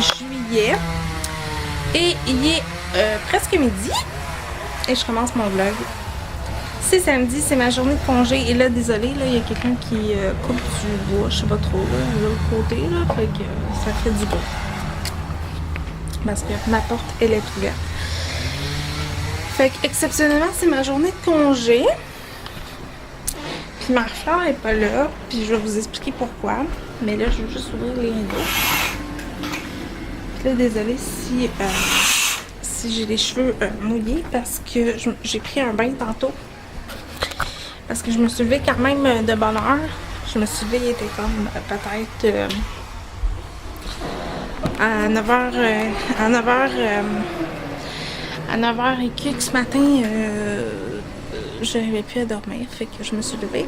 juillet. Et il est presque midi. Et je commence mon vlog. C'est samedi, c'est ma journée de congé. Et là, désolé, là, il y a quelqu'un qui coupe du bois, je sais pas trop, là, de l'autre côté, là. Fait que ça fait du bruit. Parce que ma porte, elle est ouverte. Fait que, exceptionnellement, c'est ma journée de congé. Puis Marie-Flore est pas là. Puis je vais vous expliquer pourquoi. Mais là, je vais juste ouvrir les rideaux. Puis là, désolé si j'ai les cheveux mouillés parce que j'ai pris un bain tantôt. Parce que je me suis levée quand même de bonne heure. Je me suis levée, il était comme peut-être à 9h, à 9h et quelques ce matin, je n'arrivais plus à dormir. Fait que je me suis levée.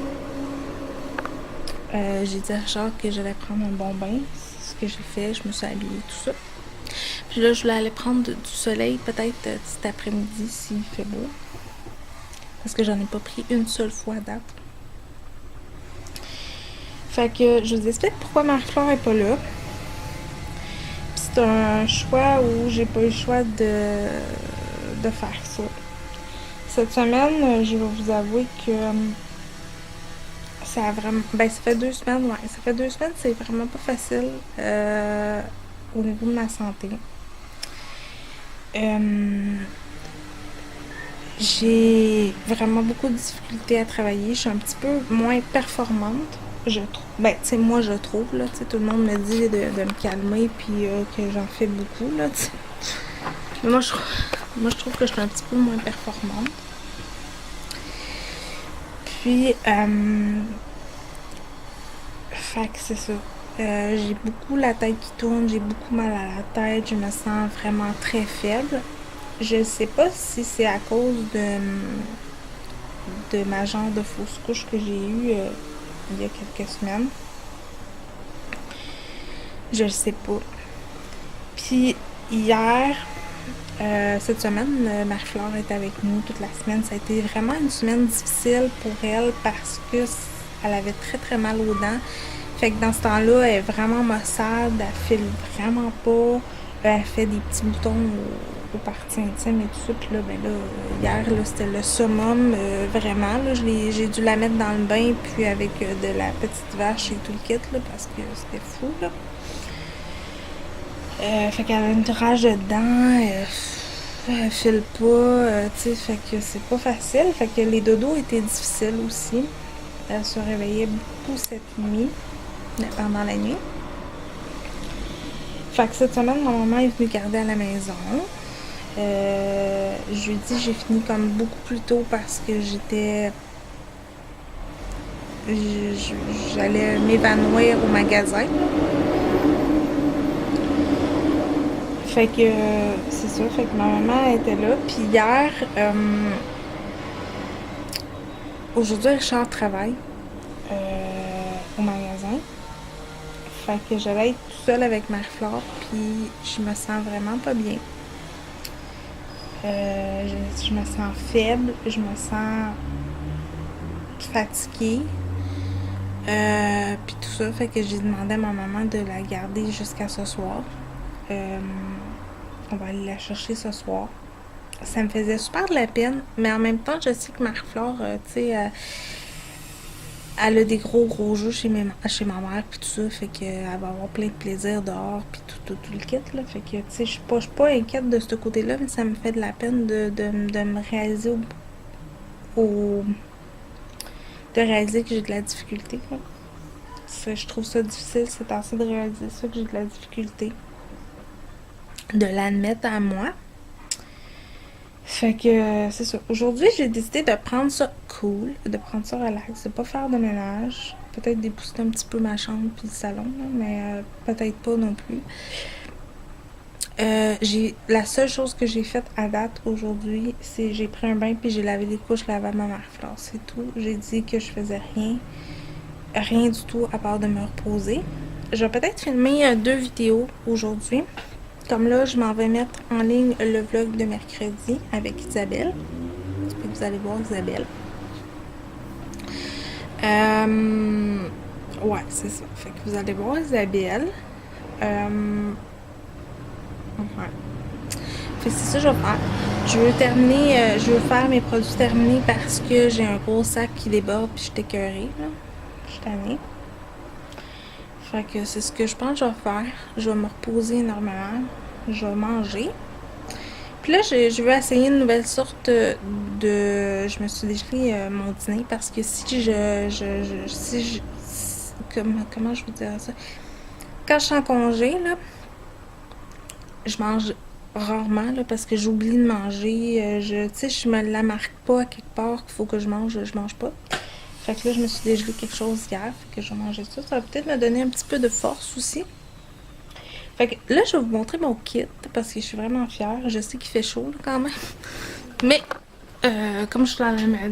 J'ai dit à Richard que j'allais prendre un bon bain. C'est ce que j'ai fait. Je me suis habillée, tout ça. Puis là, je voulais aller prendre du soleil peut-être cet après-midi s'il fait beau. Parce que j'en ai pas pris une seule fois à date. Fait que je vous explique pourquoi Marie-Flore est pas là. Puis c'est un choix où j'ai pas eu le choix de faire ça. Cette semaine, je vais vous avouer que ça a vraiment... Ben, ça fait 2 semaines, ouais. Ça fait 2 semaines, c'est vraiment pas facile au niveau de ma santé. J'ai vraiment beaucoup de difficultés à travailler. Je suis un petit peu moins performante, je trouve. Ben, tu sais, moi, je trouve, là, tu sais, tout le monde me dit de me calmer, puis que j'en fais beaucoup, là, tu sais. Mais moi, je trouve que je suis un petit peu moins performante. Puis, fait que c'est ça. J'ai beaucoup la tête qui tourne, j'ai beaucoup mal à la tête, je me sens vraiment très faible. Je sais pas si c'est à cause de ma genre de fausse couche que j'ai eue il y a quelques semaines. Je le sais pas. Puis hier, cette semaine, Marie-Flore est avec nous toute la semaine. Ça a été vraiment une semaine difficile pour elle parce que elle avait très très mal aux dents. Fait que dans ce temps-là, elle est vraiment maussade, elle file vraiment pas. Elle fait des petits boutons aux parties intimes et tout ça. Puis là, ben là, hier, là, c'était le summum, vraiment. Là, j'ai dû la mettre dans le bain, puis avec de la petite vache et tout le kit, là, parce que c'était fou, là. Fait qu'elle a une rage de dents, elle file pas, tu sais, fait que c'est pas facile. Fait que les dodos étaient difficiles aussi. Elle se réveillait beaucoup cette nuit, pendant la nuit. Fait que cette semaine, ma maman est venue garder à la maison. Jeudi, j'ai fini comme beaucoup plus tôt parce que j'allais m'évanouir au magasin. Fait que c'est ça, fait que ma maman était là. Puis hier, aujourd'hui, Richard travaille au magasin. Fait que je vais être toute seule avec Marie-Flore, puis je me sens vraiment pas bien. Je me sens faible, je me sens fatiguée. Puis tout ça, fait que j'ai demandé à ma maman de la garder jusqu'à ce soir. On va aller la chercher ce soir. Ça me faisait super de la peine, mais en même temps, je sais que Marie-Flore, tu sais, elle a des gros jeux chez ma mère, puis tout ça, fait qu'elle va avoir plein de plaisir dehors, puis tout le kit, là. Fait que, tu sais, je suis pas inquiète de ce côté-là, mais ça me fait de la peine de me réaliser de réaliser que j'ai de la difficulté, quoi. Je trouve ça difficile, c'est assez de réaliser ça, que j'ai de la difficulté. De l'admettre à moi. Fait que c'est ça. Aujourd'hui, j'ai décidé de prendre ça cool, de prendre ça relax, de pas faire de ménage. Peut-être débooster un petit peu ma chambre puis le salon, là, mais peut-être pas non plus. La seule chose que j'ai faite à date aujourd'hui, c'est j'ai pris un bain puis j'ai lavé les couches lavabo à Marie-Flore. C'est tout. J'ai dit que je faisais rien du tout à part de me reposer. Je vais peut-être filmer 2 vidéos aujourd'hui. Comme là, je m'en vais mettre en ligne le vlog de mercredi avec Isabelle. Et vous allez voir Isabelle. Ouais, c'est ça. Fait que vous allez voir Isabelle. Ouais. Fait que c'est ça que je vais faire. Je veux faire mes produits terminés parce que j'ai un gros sac qui déborde puis je suis écœurée, là. Je suis tannée. Fait que c'est ce que je pense que je vais faire. Je vais me reposer énormément. Je vais manger. Puis là, je veux essayer une nouvelle sorte de... Je me suis dégelé mon dîner parce que comment je vous dirais ça? Quand je suis en congé, là, je mange rarement, là, parce que j'oublie de manger. Tu sais, je me la marque pas à quelque part qu'il faut que je mange pas. Fait que là, je me suis dégelé quelque chose hier, fait que je vais manger ça. Ça va peut-être me donner un petit peu de force aussi. Fait que là, je vais vous montrer mon kit parce que je suis vraiment fière. Je sais qu'il fait chaud là, quand même. Mais comme je suis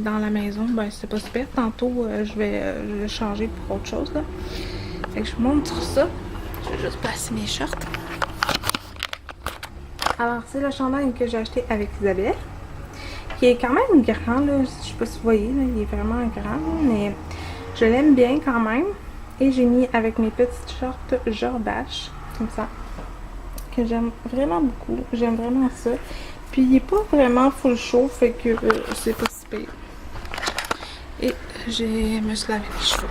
dans la maison, ben c'est pas super. Tantôt, je vais changer pour autre chose là. Fait que je vous montre ça. Je vais juste placer mes shorts. Alors, c'est le chandail que j'ai acheté avec Isabelle. Qui est quand même grand là. Je sais pas si vous voyez, là, il est vraiment grand, mais je l'aime bien quand même. Et j'ai mis avec mes petites shorts Jordache, comme ça, que j'aime vraiment beaucoup. J'aime vraiment ça. Puis il est pas vraiment full chaud, fait que c'est pas si pire. Et je me suis lavé les cheveux.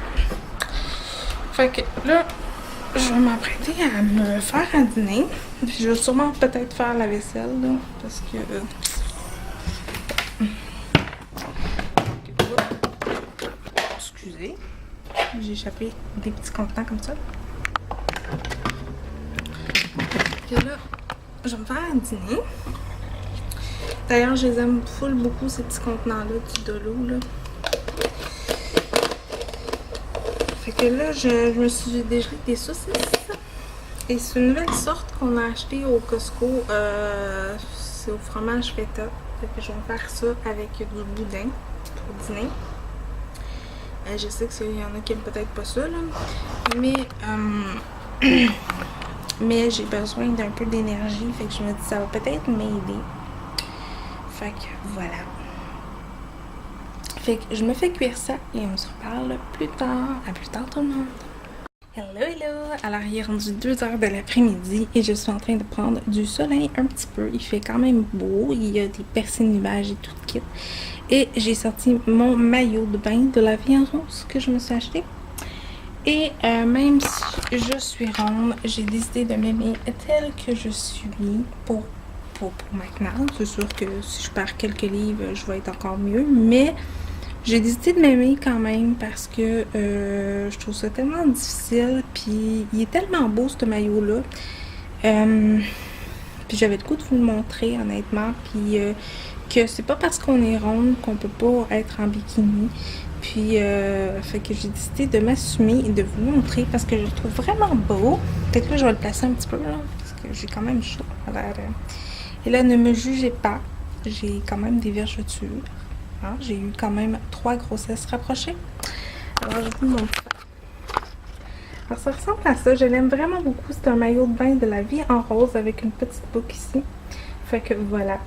Fait que là, je vais m'apprêter à me faire un dîner. Puis je vais sûrement peut-être faire la vaisselle, là, parce que... Excusez. J'ai échappé des petits contenants comme ça. Et là, je vais me faire un dîner. D'ailleurs, je les aime full beaucoup, ces petits contenants-là, du Dolo, là. Fait que là, je me suis dégelé des saucisses. Et c'est une nouvelle sorte qu'on a acheté au Costco. C'est au fromage feta. Fait que je vais faire ça avec du boudin pour dîner. Je sais qu'il y en a qui aiment peut-être pas ça, là. Mais, mais j'ai besoin d'un peu d'énergie. Fait que je me dis ça va peut-être m'aider. Fait que voilà. Fait que je me fais cuire ça et on se reparle plus tard. À plus tard tout le monde. Hello, hello! Alors, il est rendu 2h de l'après-midi et je suis en train de prendre du soleil un petit peu. Il fait quand même beau, il y a des percées de nuages et tout le kit. Et j'ai sorti mon maillot de bain de la vie en rose que je me suis acheté. Et même si je suis ronde, j'ai décidé de m'aimer telle que je suis pour maintenant. C'est sûr que si je perds quelques livres, je vais être encore mieux, mais... J'ai décidé de m'aimer quand même parce que je trouve ça tellement difficile. Puis il est tellement beau ce maillot-là. Puis j'avais le goût de vous le montrer honnêtement. Puis que c'est pas parce qu'on est ronde qu'on peut pas être en bikini. Puis fait que j'ai décidé de m'assumer et de vous le montrer parce que je le trouve vraiment beau. Peut-être que là je vais le placer un petit peu là parce que j'ai quand même chaud. Alors, et là ne me jugez pas. J'ai quand même des vergetures. J'ai eu quand même 3 grossesses rapprochées. Alors, je vous montre ça. Alors, ça ressemble à ça. Je l'aime vraiment beaucoup. C'est un maillot de bain de la vie en rose avec une petite boucle ici. Fait que voilà.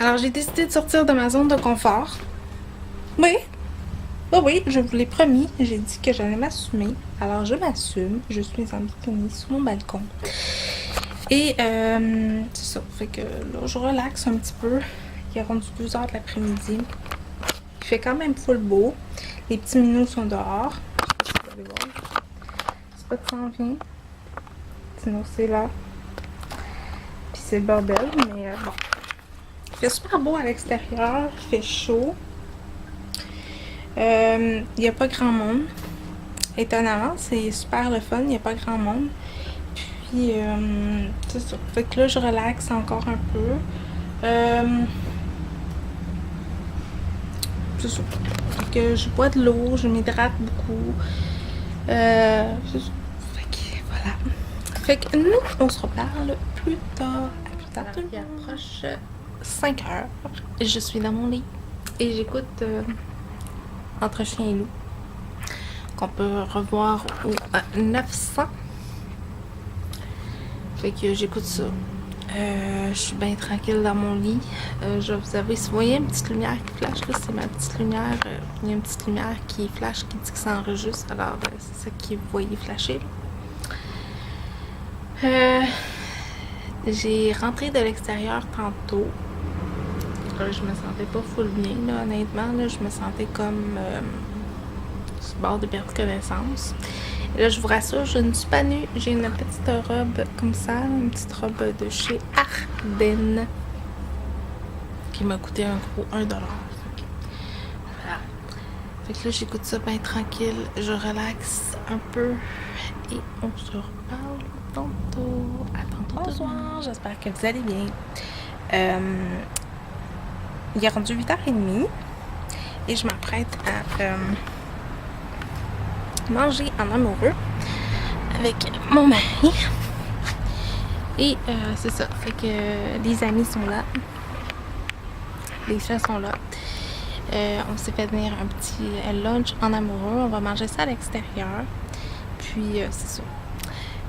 Alors, j'ai décidé de sortir de ma zone de confort. Oui. Oh oui, je vous l'ai promis. J'ai dit que j'allais m'assumer. Alors, je m'assume. Je suis en bikini sur mon balcon. Et c'est ça. Fait que là, je relaxe un petit peu. Il est rendu 2h de l'après-midi. Il fait quand même full beau. Les petits minous sont dehors. Je sais pas si vous allez voir. C'est pas de s'en vient. Sinon, c'est là. Puis c'est le bordel, mais bon. Il fait super beau à l'extérieur. Il fait chaud. Il n'y a pas grand monde. Étonnamment, c'est super le fun. Il n'y a pas grand monde. Puis, c'est ça. Fait que là, je relaxe encore un peu. C'est ça. Fait que je bois de l'eau, je m'hydrate beaucoup. C'est ça. Fait que voilà. Fait que nous, on se reparle plus tard. À plus tard. Il approche 5 heures. Je suis dans mon lit. Et j'écoute Entre chien et loup. Qu'on peut revoir au 900. Fait que j'écoute ça. Je suis bien tranquille dans mon lit. Je vais vous avouer, si vous voyez une petite lumière qui flash, là, c'est ma petite lumière. Il y a une petite lumière qui flash, qui dit que ça enregistre. Alors, c'est ça que vous voyez flasher. Euh, j'ai rentré de l'extérieur tantôt. Je me sentais pas full bien, là, honnêtement. Là, je me sentais comme sur le bord de perdre connaissance. Et là, je vous rassure, je ne suis pas nue. J'ai une petite robe comme ça, une petite robe de chez Ardennes qui m'a coûté un gros 1$. Voilà. Fait que là, j'écoute ça bien tranquille. Je relaxe un peu et on se reparle tantôt. À tantôt. Bonsoir, j'espère que vous allez bien. Il est rendu 8h30 et je m'apprête à manger en amoureux avec mon mari. Et c'est ça, fait que les amis sont là, les chats sont là. On s'est fait venir un petit lunch en amoureux, on va manger ça à l'extérieur. Puis c'est ça.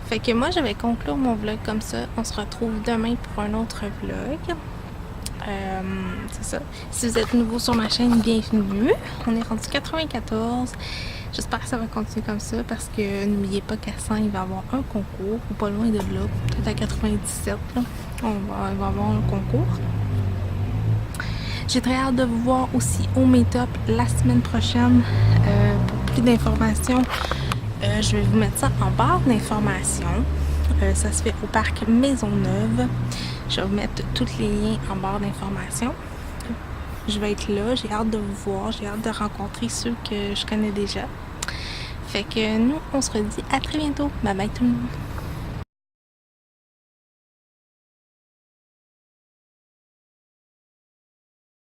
Fait que moi je vais conclure mon vlog comme ça. On se retrouve demain pour un autre vlog. C'est ça. Si vous êtes nouveau sur ma chaîne, bienvenue. On est rendu 94. J'espère que ça va continuer comme ça parce que n'oubliez pas qu'à 100, il va y avoir un concours, ou pas loin de là, peut-être à 97, là, il va y avoir un concours. J'ai très hâte de vous voir aussi au Meetup la semaine prochaine. Pour plus d'informations, je vais vous mettre ça en barre d'informations. Ça se fait au parc Maisonneuve. Je vais vous mettre tous les liens en barre d'informations. Je vais être là, j'ai hâte de vous voir, j'ai hâte de rencontrer ceux que je connais déjà. Fait que nous, on se redit à très bientôt. Bye bye tout le monde.